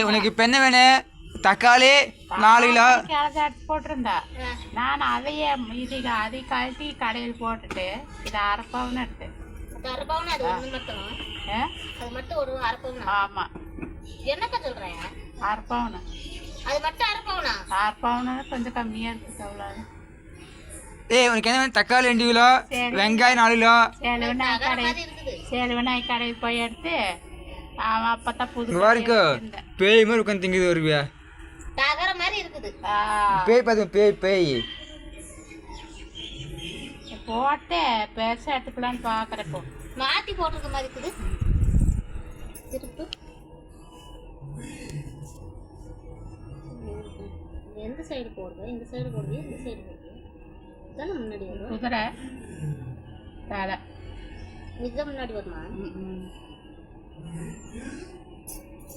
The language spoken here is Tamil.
உனக்கு இப்போ என்ன வேணும்? தக்காளி 4 கிலோ கேரட் போட்டிருந்தா நான் அதையே அதை கழட்டி கடையில் போட்டுட்டு இதை அரைப்பவுன்னு எடுத்தேன். ஆமா அரைப்பவுன்னு அரைப்பவுன்னு கொஞ்சம் கம்மியா இருக்கு. அவ்வளவு. உனக்கு என்ன வேணும்? தக்காளி 2 கிலோ, வெங்காயம் 4 கிலோ. சேலுவனாய் கடையில் போய் எடுத்து அவன் அப்பதான் புது பேய் மாதிரி உட்காந்து திங்குது வருவியா? பேய் பார்த்து பேய் போட்டு பெருசா எடுத்துக்கலான்னு பாக்குறப்போ மாத்தி போட்டிருக்க மாதிரி இருக்குது. திருப்பு எந்த சைடு போடுறது? இந்த சைடு போடுவியா இந்த சைடு போடுவியா? தானே முன்னாடி வரும் குதிரை தலை இதுதான் முன்னாடி வருமா?